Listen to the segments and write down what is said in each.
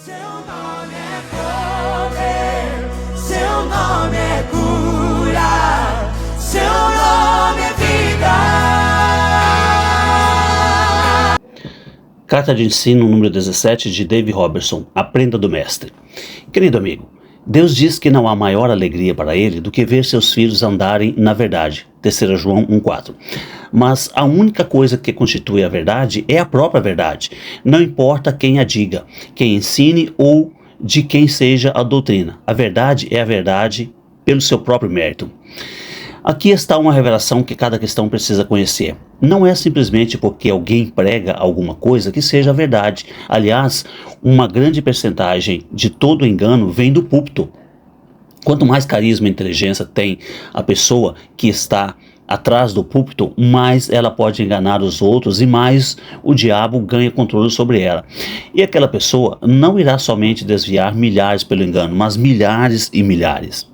Seu nome é poder, seu nome é cura, seu nome é vida. Carta de ensino número 17 de Dave Robertson. Aprenda do mestre. Querido amigo, Deus diz que não há maior alegria para ele do que ver seus filhos andarem na verdade. 3 João 1,4. Mas a única coisa que constitui a verdade é a própria verdade. Não importa quem a diga, quem ensine ou de quem seja a doutrina. A verdade é a verdade pelo seu próprio mérito. Aqui está uma revelação que cada cristão precisa conhecer. Não é simplesmente porque alguém prega alguma coisa que seja verdade. Aliás, uma grande percentagem de todo engano vem do púlpito. Quanto mais carisma e inteligência tem a pessoa que está atrás do púlpito, mais ela pode enganar os outros e mais o diabo ganha controle sobre ela. E aquela pessoa não irá somente desviar milhares pelo engano, mas milhares e milhares.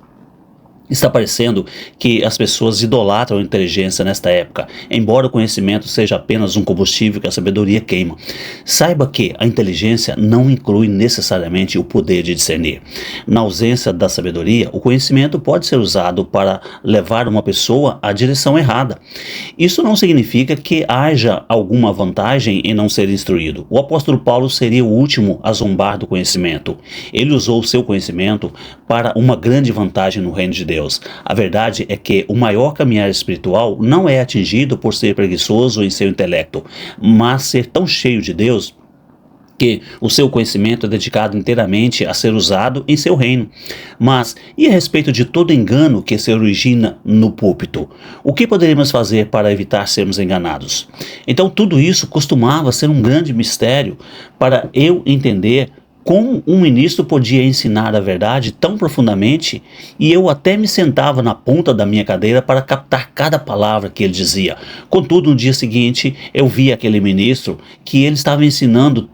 Está parecendo que as pessoas idolatram a inteligência nesta época, embora o conhecimento seja apenas um combustível que a sabedoria queima. Saiba que a inteligência não inclui necessariamente o poder de discernir. Na ausência da sabedoria, o conhecimento pode ser usado para levar uma pessoa à direção errada. Isso não significa que haja alguma vantagem em não ser instruído. O apóstolo Paulo seria o último a zombar do conhecimento. Ele usou o seu conhecimento para uma grande vantagem no reino de Deus. A verdade é que o maior caminhar espiritual não é atingido por ser preguiçoso em seu intelecto, mas ser tão cheio de Deus que o seu conhecimento é dedicado inteiramente a ser usado em seu reino. Mas, e a respeito de todo engano que se origina no púlpito? O que poderíamos fazer para evitar sermos enganados? Então, tudo isso costumava ser um grande mistério para eu entender como um ministro podia ensinar a verdade tão profundamente, e eu até me sentava na ponta da minha cadeira para captar cada palavra que ele dizia. Contudo, no dia seguinte, eu vi aquele ministro que ele estava ensinando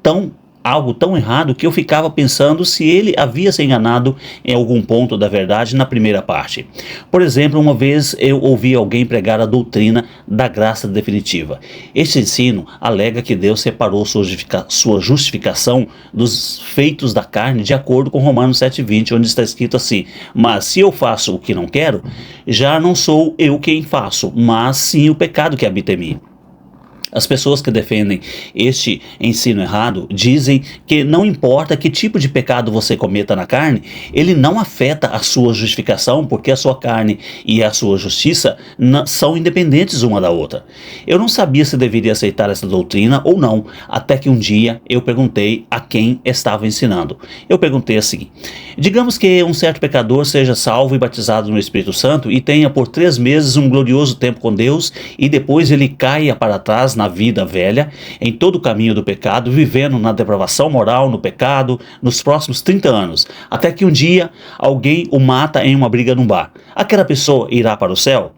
algo tão errado que eu ficava pensando se ele havia se enganado em algum ponto da verdade na primeira parte. Por exemplo, uma vez eu ouvi alguém pregar a doutrina da graça definitiva. Este ensino alega que Deus separou sua justificação dos feitos da carne de acordo com Romanos 7,20, onde está escrito assim: mas se eu faço o que não quero, já não sou eu quem faço, mas sim o pecado que habita em mim. As pessoas que defendem este ensino errado dizem que não importa que tipo de pecado você cometa na carne, ele não afeta a sua justificação, porque a sua carne e a sua justiça são independentes uma da outra. Eu não sabia se deveria aceitar essa doutrina ou não, até que um dia eu perguntei a quem estava ensinando. Eu perguntei assim: digamos que um certo pecador seja salvo e batizado no Espírito Santo e tenha por 3 meses um glorioso tempo com Deus e depois ele caia para trás na vida velha, em todo o caminho do pecado, vivendo na depravação moral, no pecado, nos próximos 30 anos, até que um dia alguém o mata em uma briga num bar. Aquela pessoa irá para o céu?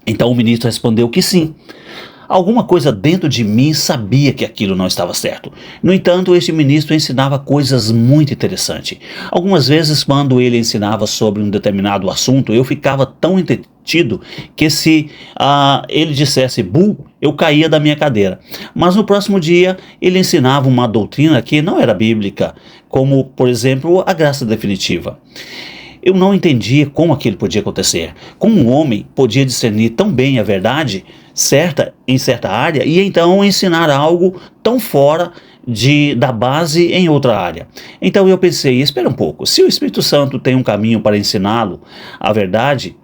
Então o ministro respondeu que sim. Alguma coisa dentro de mim sabia que aquilo não estava certo. No entanto, este ministro ensinava coisas muito interessantes. Algumas vezes, quando ele ensinava sobre um determinado assunto, eu ficava tão entretido que se ele dissesse "bu", eu caía da minha cadeira. Mas no próximo dia, ele ensinava uma doutrina que não era bíblica, como, por exemplo, a graça definitiva. Eu não entendia como aquilo podia acontecer. Como um homem podia discernir tão bem a verdade certa em certa área e então ensinar algo tão fora da base em outra área. Então eu pensei, espera um pouco, se o Espírito Santo tem um caminho para ensiná-lo a verdade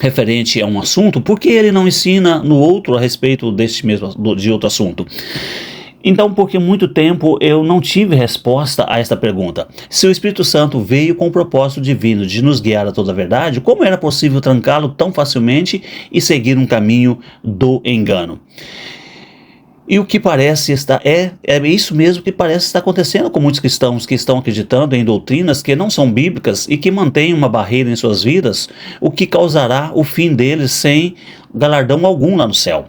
referente a um assunto, por que ele não ensina no outro a respeito de outro assunto? Então, por muito tempo eu não tive resposta a esta pergunta. Se o Espírito Santo veio com o propósito divino de nos guiar a toda a verdade, como era possível trancá-lo tão facilmente e seguir um caminho do engano? E o que parece estar é isso mesmo que parece estar acontecendo com muitos cristãos que estão acreditando em doutrinas que não são bíblicas e que mantêm uma barreira em suas vidas, o que causará o fim deles sem galardão algum lá no céu.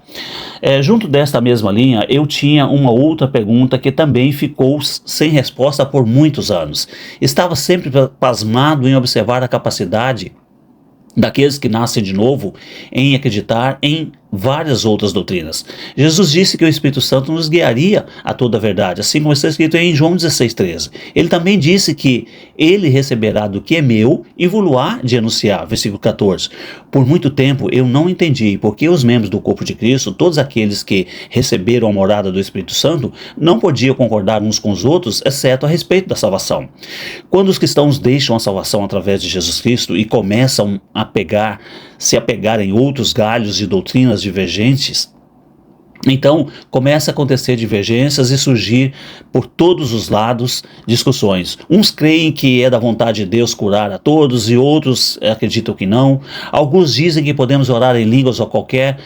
Junto desta mesma linha, eu tinha uma outra pergunta que também ficou sem resposta por muitos anos. Estava sempre pasmado em observar a capacidade daqueles que nascem de novo em acreditar em várias outras doutrinas. Jesus disse que o Espírito Santo nos guiaria a toda a verdade, assim como está escrito em João 16,13. Ele também disse que ele receberá do que é meu e vou-lo-á de anunciar, versículo 14. Por muito tempo eu não entendi porque os membros do corpo de Cristo, todos aqueles que receberam a morada do Espírito Santo, não podiam concordar uns com os outros, exceto a respeito da salvação. Quando os cristãos deixam a salvação através de Jesus Cristo e começam a se apegar em outros galhos de doutrinas divergentes, então começa a acontecer divergências e surgir por todos os lados discussões. Uns creem que é da vontade de Deus curar a todos e outros acreditam que não. Alguns dizem que podemos orar em línguas a qualquer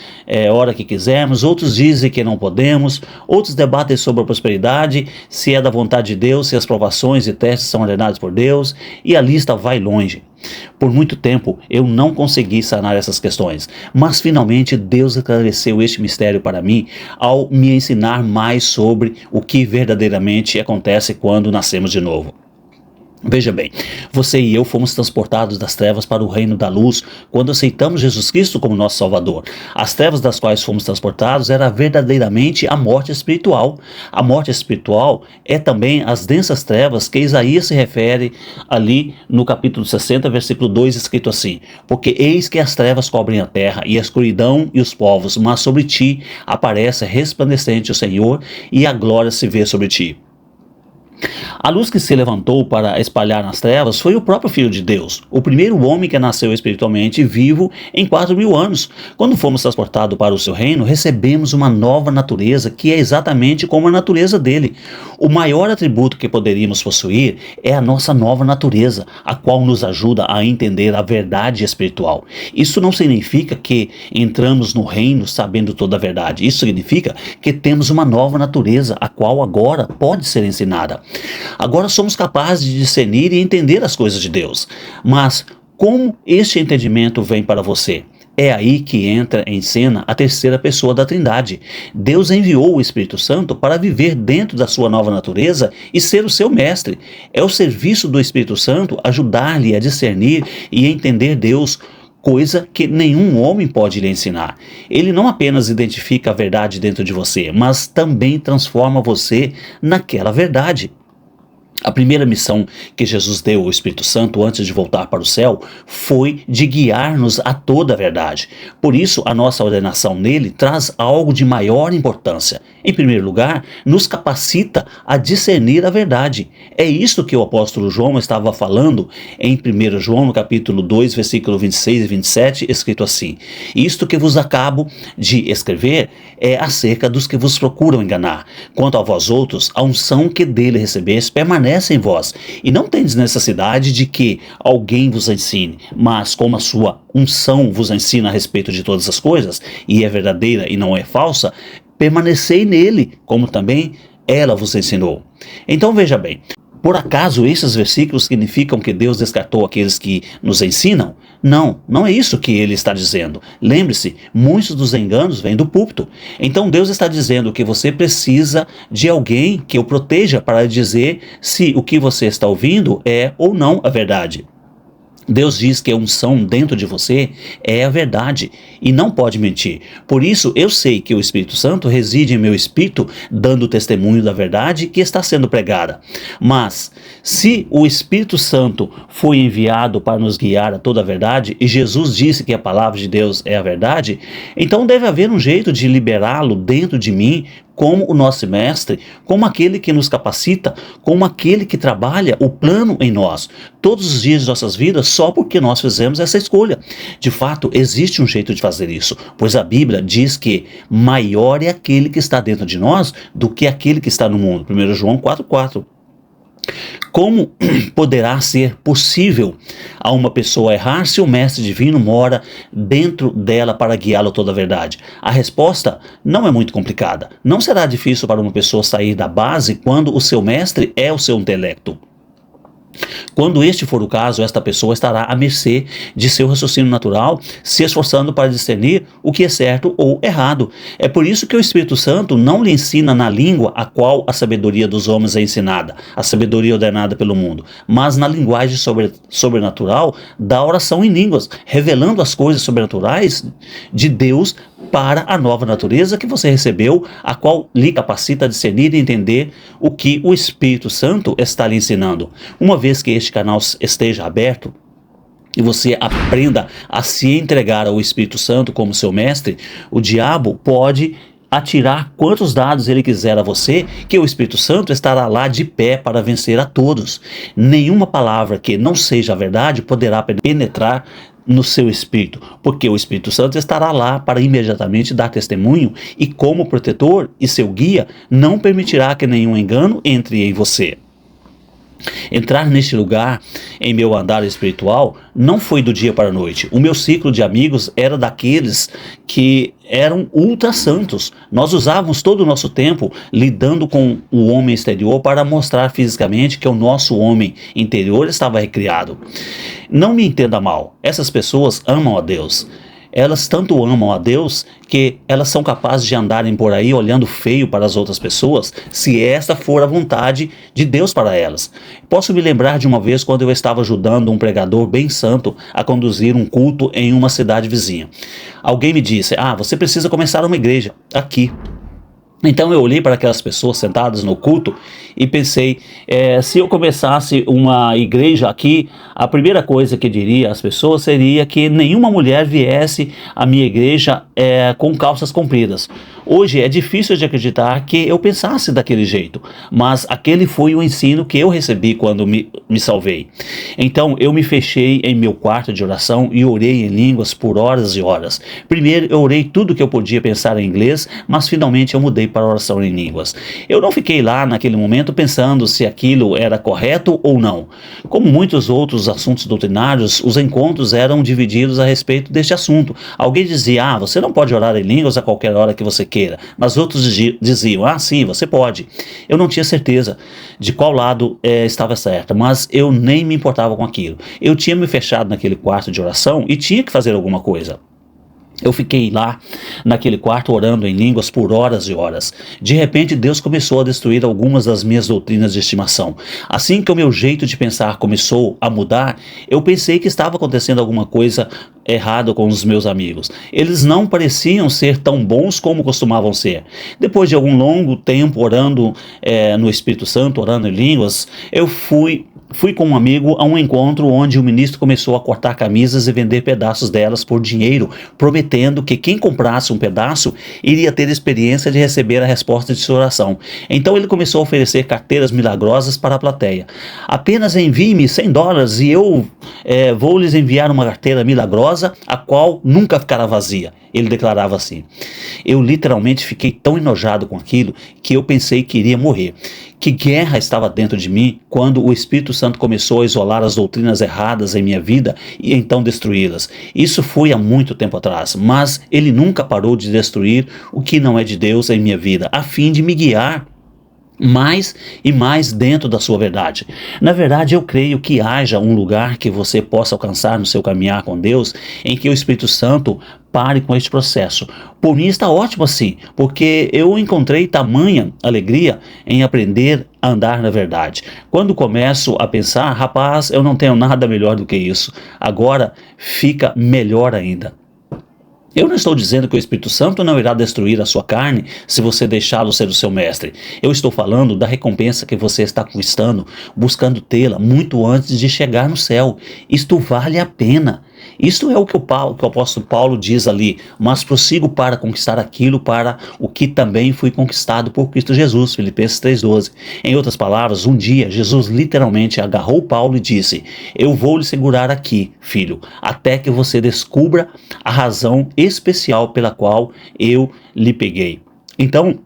hora que quisermos, outros dizem que não podemos, outros debatem sobre a prosperidade, se é da vontade de Deus, se as provações e testes são ordenados por Deus, e a lista vai longe. Por muito tempo eu não consegui sanar essas questões, mas finalmente Deus esclareceu este mistério para mim ao me ensinar mais sobre o que verdadeiramente acontece quando nascemos de novo. Veja bem, você e eu fomos transportados das trevas para o reino da luz quando aceitamos Jesus Cristo como nosso Salvador. As trevas das quais fomos transportados era verdadeiramente a morte espiritual. A morte espiritual é também as densas trevas que Isaías se refere ali no capítulo 60, versículo 2, escrito assim: porque eis que as trevas cobrem a terra e a escuridão e os povos, mas sobre ti aparece resplandecente o Senhor e a glória se vê sobre ti. A luz que se levantou para espalhar nas trevas foi o próprio Filho de Deus, o primeiro homem que nasceu espiritualmente vivo em 4.000 anos. Quando fomos transportados para o seu reino, recebemos uma nova natureza que é exatamente como a natureza dele. O maior atributo que poderíamos possuir é a nossa nova natureza, a qual nos ajuda a entender a verdade espiritual. Isso não significa que entramos no reino sabendo toda a verdade. Isso significa que temos uma nova natureza, a qual agora pode ser ensinada. Agora somos capazes de discernir e entender as coisas de Deus. Mas como este entendimento vem para você? É aí que entra em cena a terceira pessoa da Trindade. Deus enviou o Espírito Santo para viver dentro da sua nova natureza e ser o seu mestre. É o serviço do Espírito Santo ajudar-lhe a discernir e entender Deus, coisa que nenhum homem pode lhe ensinar. Ele não apenas identifica a verdade dentro de você, mas também transforma você naquela verdade. A primeira missão que Jesus deu ao Espírito Santo antes de voltar para o céu foi de guiar-nos a toda a verdade. Por isso, a nossa ordenação nele traz algo de maior importância. Em primeiro lugar, nos capacita a discernir a verdade. É isso que o apóstolo João estava falando em 1 João, no capítulo 2, versículo 26 e 27, escrito assim: isto que vos acabo de escrever é acerca dos que vos procuram enganar. Quanto a vós outros, a unção que dele recebeste permanece em vós, e não tendes necessidade de que alguém vos ensine, mas como a sua unção vos ensina a respeito de todas as coisas, e é verdadeira e não é falsa, permanecei nele, como também ela vos ensinou. Então veja bem, por acaso esses versículos significam que Deus descartou aqueles que nos ensinam? Não, não é isso que ele está dizendo. Lembre-se, muitos dos enganos vêm do púlpito. Então Deus está dizendo que você precisa de alguém que o proteja para dizer se o que você está ouvindo é ou não a verdade. Deus diz que a unção dentro de você é a verdade e não pode mentir. Por isso eu sei que o Espírito Santo reside em meu espírito, dando testemunho da verdade que está sendo pregada. Mas se o Espírito Santo foi enviado para nos guiar a toda a verdade, e Jesus disse que a palavra de Deus é a verdade, então deve haver um jeito de liberá-lo dentro de mim, como o nosso mestre, como aquele que nos capacita, como aquele que trabalha o plano em nós, todos os dias de nossas vidas, só porque nós fizemos essa escolha. De fato, existe um jeito de fazer isso, pois a Bíblia diz que maior é aquele que está dentro de nós do que aquele que está no mundo. 1 João 4,4. Como poderá ser possível a uma pessoa errar se o Mestre Divino mora dentro dela para guiá-la a toda a verdade? A resposta não é muito complicada. Não será difícil para uma pessoa sair da base quando o seu mestre é o seu intelecto. Quando este for o caso, esta pessoa estará à mercê de seu raciocínio natural, se esforçando para discernir o que é certo ou errado. É por isso que o Espírito Santo não lhe ensina na língua a qual a sabedoria dos homens é ensinada, a sabedoria ordenada pelo mundo, mas na linguagem sobrenatural da oração em línguas, revelando as coisas sobrenaturais de Deus para a nova natureza que você recebeu, a qual lhe capacita a discernir e entender o que o Espírito Santo está lhe ensinando. Uma vez que este canal esteja aberto, e você aprenda a se entregar ao Espírito Santo como seu mestre, o diabo pode atirar quantos dados ele quiser a você, que o Espírito Santo estará lá de pé para vencer a todos. Nenhuma palavra que não seja a verdade poderá penetrar no seu espírito, porque o Espírito Santo estará lá para imediatamente dar testemunho e, como protetor e seu guia, não permitirá que nenhum engano entre em você. Entrar neste lugar em meu andar espiritual não foi do dia para a noite. O meu ciclo de amigos era daqueles que eram ultra santos. Nós usávamos todo o nosso tempo lidando com o homem exterior para mostrar fisicamente que o nosso homem interior estava recriado. Não me entenda mal, essas pessoas amam a Deus. Elas tanto amam a Deus que elas são capazes de andarem por aí olhando feio para as outras pessoas, se esta for a vontade de Deus para elas. Posso me lembrar de uma vez quando eu estava ajudando um pregador bem santo a conduzir um culto em uma cidade vizinha. Alguém me disse: você precisa começar uma igreja aqui. Então eu olhei para aquelas pessoas sentadas no culto e pensei, se eu começasse uma igreja aqui, a primeira coisa que diria às pessoas seria que nenhuma mulher viesse à minha igreja com calças compridas. Hoje é difícil de acreditar que eu pensasse daquele jeito, mas aquele foi o ensino que eu recebi quando me salvei. Então eu me fechei em meu quarto de oração e orei em línguas por horas e horas. Primeiro eu orei tudo que eu podia pensar em inglês, mas finalmente eu mudei para a oração em línguas. Eu não fiquei lá naquele momento pensando se aquilo era correto ou não. Como muitos outros assuntos doutrinários, os encontros eram divididos a respeito deste assunto. Alguém dizia: você não pode orar em línguas a qualquer hora que você queira. Mas outros diziam: sim, você pode. Eu não tinha certeza de qual lado estava certo, mas eu nem me importava com aquilo. Eu tinha me fechado naquele quarto de oração e tinha que fazer alguma coisa. Eu fiquei lá, naquele quarto, orando em línguas por horas e horas. De repente, Deus começou a destruir algumas das minhas doutrinas de estimação. Assim que o meu jeito de pensar começou a mudar, eu pensei que estava acontecendo alguma coisa errada com os meus amigos. Eles não pareciam ser tão bons como costumavam ser. Depois de algum longo tempo orando no Espírito Santo, orando em línguas, eu fui com um amigo a um encontro onde o ministro começou a cortar camisas e vender pedaços delas por dinheiro, prometendo que quem comprasse um pedaço iria ter a experiência de receber a resposta de sua oração. Então ele começou a oferecer carteiras milagrosas para a plateia. Apenas envie-me $100 e eu vou lhes enviar uma carteira milagrosa, a qual nunca ficará vazia. Ele declarava assim. Eu literalmente fiquei tão enojado com aquilo que eu pensei que iria morrer. Que guerra estava dentro de mim quando o Espírito Santo começou a isolar as doutrinas erradas em minha vida e então destruí-las. Isso foi há muito tempo atrás, mas ele nunca parou de destruir o que não é de Deus em minha vida, a fim de me guiar mais e mais dentro da sua verdade. Na verdade, eu creio que haja um lugar que você possa alcançar no seu caminhar com Deus, em que o Espírito Santo pare com este processo. Por mim está ótimo assim, porque eu encontrei tamanha alegria em aprender a andar na verdade. Quando começo a pensar, rapaz, eu não tenho nada melhor do que isso, agora fica melhor ainda. Eu não estou dizendo que o Espírito Santo não irá destruir a sua carne se você deixá-lo ser o seu mestre. Eu estou falando da recompensa que você está conquistando, buscando tê-la muito antes de chegar no céu. Isto vale a pena. Isto é o que o apóstolo Paulo diz ali: mas prossigo para conquistar aquilo para o que também fui conquistado por Cristo Jesus, Filipenses 3,12. Em outras palavras, um dia Jesus literalmente agarrou Paulo e disse: eu vou lhe segurar aqui, filho, até que você descubra a razão especial pela qual eu lhe peguei. Então,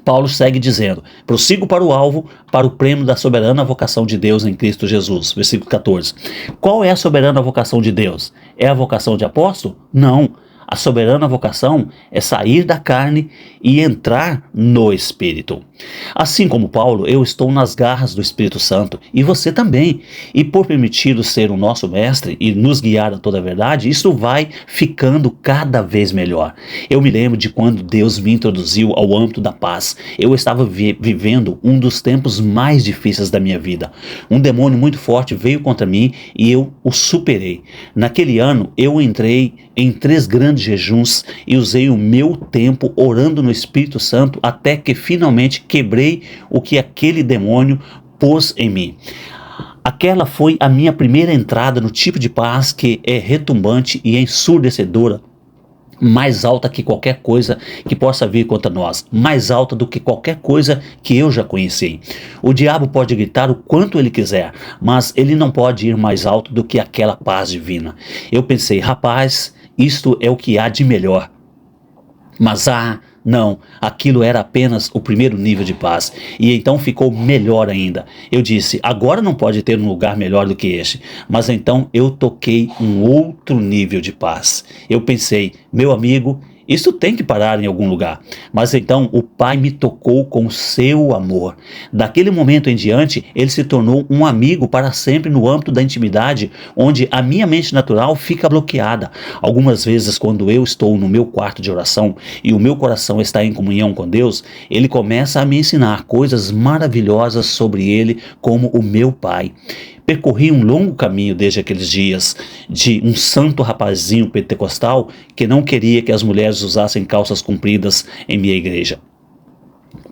Paulo segue dizendo: prossigo para o alvo, para o prêmio da soberana vocação de Deus em Cristo Jesus. Versículo 14. Qual é a soberana vocação de Deus? É a vocação de apóstolo? Não. A soberana vocação é sair da carne e entrar no Espírito. Assim como Paulo, eu estou nas garras do Espírito Santo, e você também. E por permiti-lo ser o nosso mestre e nos guiar a toda a verdade, isso vai ficando cada vez melhor. Eu me lembro de quando Deus me introduziu ao âmbito da paz. Eu estava vivendo um dos tempos mais difíceis da minha vida. Um demônio muito forte veio contra mim e eu o superei. Naquele ano, eu entrei em 3 grandes grandes jejuns e usei o meu tempo orando no Espírito Santo até que finalmente quebrei o que aquele demônio pôs em mim. Aquela foi a minha primeira entrada no tipo de paz que é retumbante e ensurdecedora, mais alta que qualquer coisa que possa vir contra nós, mais alta do que qualquer coisa que eu já conheci. O diabo pode gritar o quanto ele quiser, mas ele não pode ir mais alto do que aquela paz divina. Eu pensei, rapaz, isto é o que há de melhor. Mas não, aquilo era apenas o primeiro nível de paz, e então ficou melhor ainda. Eu disse, agora não pode ter um lugar melhor do que este, mas então eu toquei um outro nível de paz. Eu pensei, meu amigo, isso tem que parar em algum lugar. Mas então o Pai me tocou com o seu amor. Daquele momento em diante, ele se tornou um amigo para sempre no âmbito da intimidade, onde a minha mente natural fica bloqueada. Algumas vezes, quando eu estou no meu quarto de oração e o meu coração está em comunhão com Deus, ele começa a me ensinar coisas maravilhosas sobre ele como o meu Pai. Percorri um longo caminho desde aqueles dias, de um santo rapazinho pentecostal que não queria que as mulheres usassem calças compridas em minha igreja.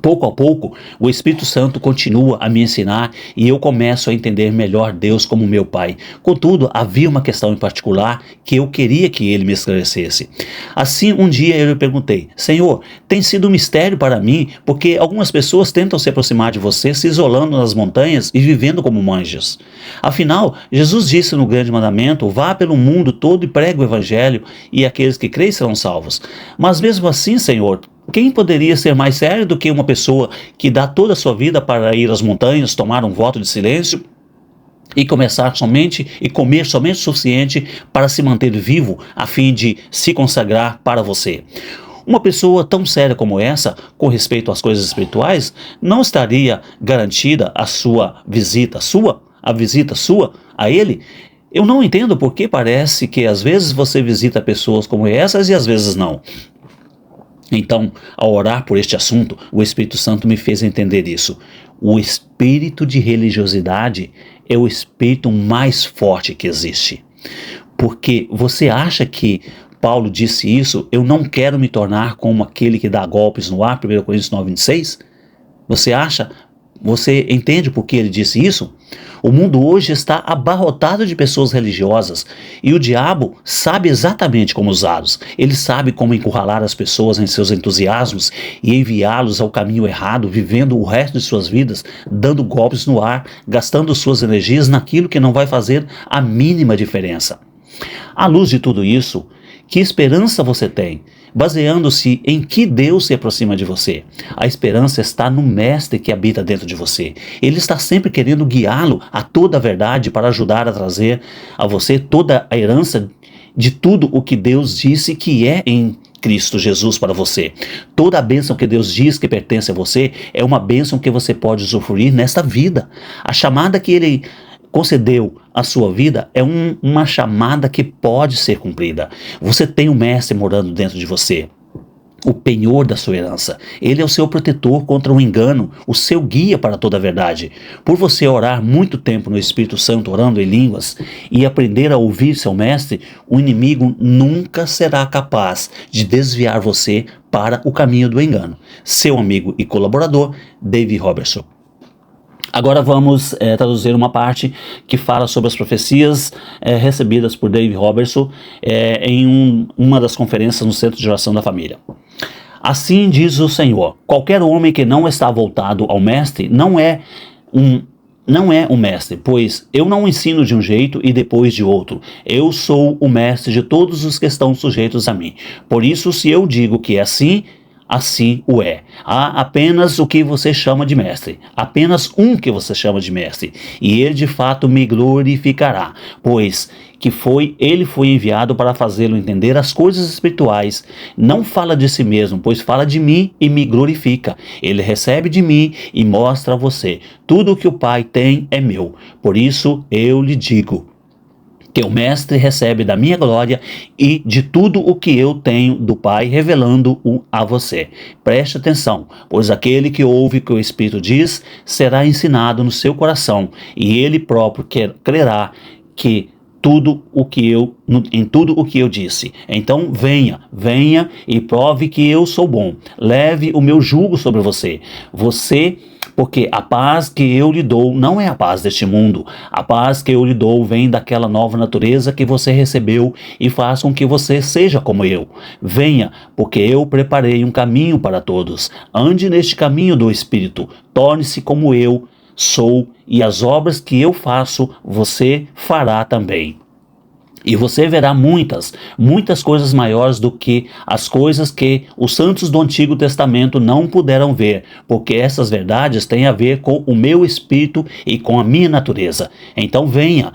Pouco a pouco, o Espírito Santo continua a me ensinar e eu começo a entender melhor Deus como meu Pai. Contudo, havia uma questão em particular que eu queria que ele me esclarecesse. Assim, um dia eu lhe perguntei, Senhor, tem sido um mistério para mim porque algumas pessoas tentam se aproximar de você se isolando nas montanhas e vivendo como monges. Afinal, Jesus disse no grande mandamento, vá pelo mundo todo e pregue o evangelho e aqueles que creem serão salvos. Mas mesmo assim, Senhor, quem poderia ser mais sério do que uma pessoa que dá toda a sua vida para ir às montanhas, tomar um voto de silêncio e comer somente o suficiente para se manter vivo a fim de se consagrar para você? Uma pessoa tão séria como essa, com respeito às coisas espirituais, não estaria garantida a visita sua a ele? Eu não entendo porque parece que às vezes você visita pessoas como essas e às vezes não. Então, ao orar por este assunto, o Espírito Santo me fez entender isso. O espírito de religiosidade é o espírito mais forte que existe. Porque você acha que Paulo disse isso, eu não quero me tornar como aquele que dá golpes no ar, 1 Coríntios 9:26? Você entende por que ele disse isso? O mundo hoje está abarrotado de pessoas religiosas e o diabo sabe exatamente como usá-los. Ele sabe como encurralar as pessoas em seus entusiasmos e enviá-los ao caminho errado, vivendo o resto de suas vidas, dando golpes no ar, gastando suas energias naquilo que não vai fazer a mínima diferença. À luz de tudo isso, que esperança você tem? Baseando-se em que Deus se aproxima de você. A esperança está no Mestre que habita dentro de você. Ele está sempre querendo guiá-lo a toda a verdade para ajudar a trazer a você toda a herança de tudo o que Deus disse que é em Cristo Jesus para você. Toda a bênção que Deus diz que pertence a você é uma bênção que você pode usufruir nesta vida. A chamada que Ele concedeu a sua vida é uma chamada que pode ser cumprida. Você tem um mestre morando dentro de você, o penhor da sua herança. Ele é o seu protetor contra o engano, o seu guia para toda a verdade. Por você orar muito tempo no Espírito Santo, orando em línguas, e aprender a ouvir seu mestre, o inimigo nunca será capaz de desviar você para o caminho do engano. Seu amigo e colaborador, Dave Robertson. Agora vamos traduzir uma parte que fala sobre as profecias recebidas por Dave Robertson em uma das conferências no Centro de Oração da Família. Assim diz o Senhor, qualquer homem que não está voltado ao Mestre não é um mestre, pois eu não ensino de um jeito e depois de outro. Eu sou o mestre de todos os que estão sujeitos a mim. Por isso, se eu digo que é assim, assim o é. Há apenas o que você chama de mestre, apenas um que você chama de mestre, e ele de fato me glorificará, pois ele foi enviado para fazê-lo entender as coisas espirituais. Não fala de si mesmo, pois fala de mim e me glorifica. Ele recebe de mim e mostra a você. Tudo o que o Pai tem é meu. Por isso eu lhe digo que o Mestre recebe da minha glória e de tudo o que eu tenho do Pai, revelando-o a você. Preste atenção, pois aquele que ouve o que o Espírito diz, será ensinado no seu coração, e ele próprio crerá que em tudo o que eu disse. Então venha e prove que eu sou bom. Leve o meu jugo sobre você. Porque a paz que eu lhe dou não é a paz deste mundo. A paz que eu lhe dou vem daquela nova natureza que você recebeu e faz com que você seja como eu. Venha, porque eu preparei um caminho para todos. Ande neste caminho do Espírito. Torne-se como eu sou, e as obras que eu faço, você fará também. E você verá muitas coisas maiores do que as coisas que os santos do Antigo Testamento não puderam ver, porque essas verdades têm a ver com o meu espírito e com a minha natureza. Então venha,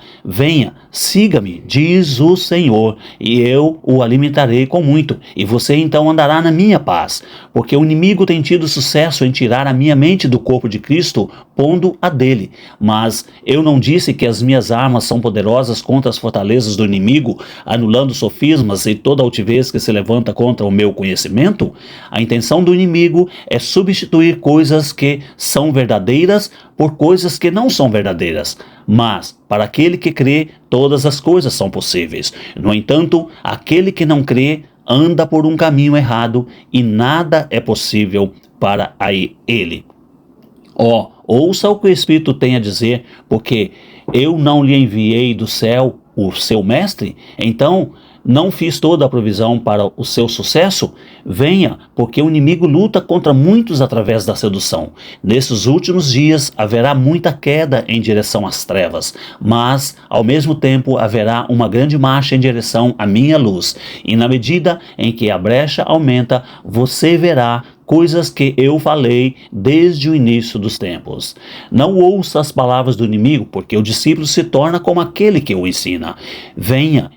siga-me, diz o Senhor, e eu o alimentarei com muito, e você então andará na minha paz, porque o inimigo tem tido sucesso em tirar a minha mente do corpo de Cristo, pondo a dele. Mas eu não disse que as minhas armas são poderosas contra as fortalezas do inimigo, anulando sofismas e toda altivez que se levanta contra o meu conhecimento? A intenção do inimigo é substituir coisas que são verdadeiras por coisas que não são verdadeiras. Mas, para aquele que crê, todas as coisas são possíveis. No entanto, aquele que não crê anda por um caminho errado e nada é possível para ele. Ouça o que o Espírito tem a dizer, porque eu não lhe enviei do céu o seu mestre? Então, não fiz toda a provisão para o seu sucesso? Venha, porque o inimigo luta contra muitos através da sedução. Nesses últimos dias haverá muita queda em direção às trevas, mas, ao mesmo tempo, haverá uma grande marcha em direção à minha luz. E na medida em que a brecha aumenta, você verá coisas que eu falei desde o início dos tempos. Não ouça as palavras do inimigo, porque o discípulo se torna como aquele que o ensina. Venha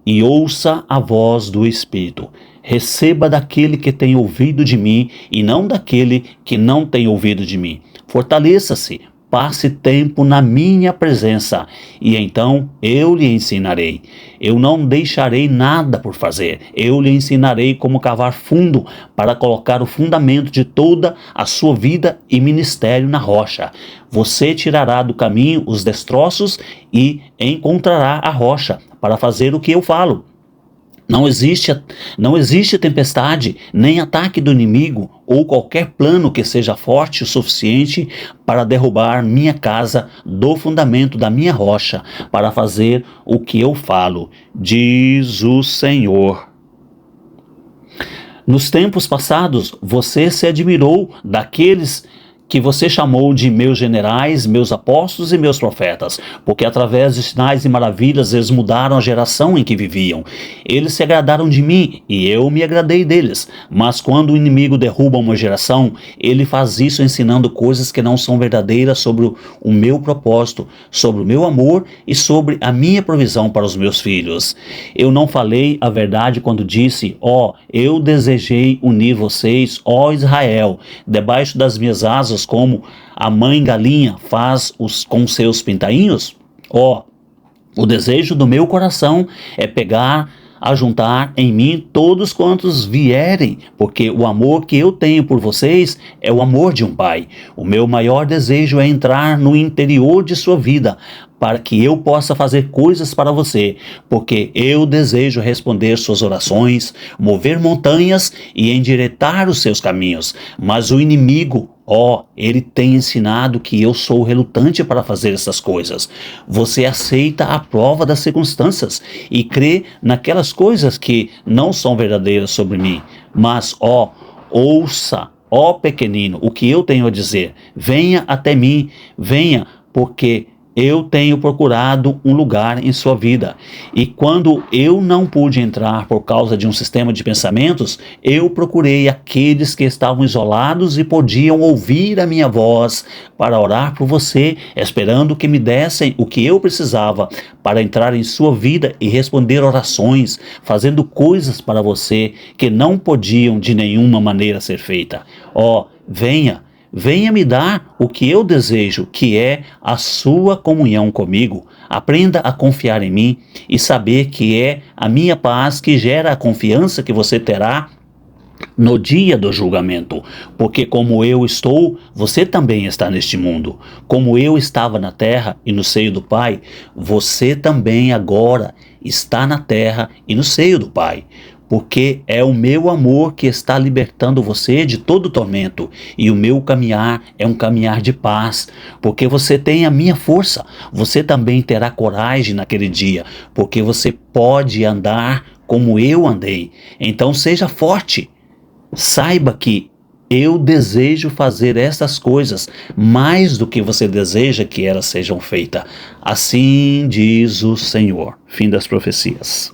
e ouça a voz do Espírito. Receba daquele que tem ouvido de mim e não daquele que não tem ouvido de mim. Fortaleça-se. Passe tempo na minha presença, e então eu lhe ensinarei. Eu não deixarei nada por fazer. Eu lhe ensinarei como cavar fundo para colocar o fundamento de toda a sua vida e ministério na rocha. Você tirará do caminho os destroços e encontrará a rocha para fazer o que eu falo. Não existe tempestade, nem ataque do inimigo, ou qualquer plano que seja forte o suficiente para derrubar minha casa do fundamento da minha rocha, para fazer o que eu falo, diz o Senhor. Nos tempos passados, você se admirou daqueles que você chamou de meus generais, meus apóstolos e meus profetas, porque através de sinais e maravilhas eles mudaram a geração em que viviam. Eles se agradaram de mim e eu me agradei deles. Mas quando o inimigo derruba uma geração, ele faz isso ensinando coisas que não são verdadeiras sobre o meu propósito, sobre o meu amor e sobre a minha provisão para os meus filhos. Eu não falei a verdade quando disse, eu desejei unir vocês, ó Israel, debaixo das minhas asas, como a mãe galinha faz com seus pintainhos? O desejo do meu coração é ajuntar em mim todos quantos vierem, porque o amor que eu tenho por vocês é o amor de um pai. O meu maior desejo é entrar no interior de sua vida, para que eu possa fazer coisas para você, porque eu desejo responder suas orações, mover montanhas e endireitar os seus caminhos. Mas o inimigo, ele tem ensinado que eu sou relutante para fazer essas coisas. Você aceita a prova das circunstâncias e crê naquelas coisas que não são verdadeiras sobre mim. Mas, ouça, pequenino, o que eu tenho a dizer. Venha até mim, venha, porque eu tenho procurado um lugar em sua vida. E quando eu não pude entrar por causa de um sistema de pensamentos, eu procurei aqueles que estavam isolados e podiam ouvir a minha voz para orar por você, esperando que me dessem o que eu precisava para entrar em sua vida e responder orações, fazendo coisas para você que não podiam de nenhuma maneira ser feita. Venha me dar o que eu desejo, que é a sua comunhão comigo. Aprenda a confiar em mim e saber que é a minha paz que gera a confiança que você terá no dia do julgamento, porque como eu estou, você também está neste mundo. Como eu estava na terra e no seio do Pai, você também agora está na terra e no seio do Pai. Porque é o meu amor que está libertando você de todo tormento, e o meu caminhar é um caminhar de paz, porque você tem a minha força. Você também terá coragem naquele dia, porque você pode andar como eu andei. Então seja forte. Saiba que eu desejo fazer estas coisas mais do que você deseja que elas sejam feitas. Assim diz o Senhor. Fim das profecias.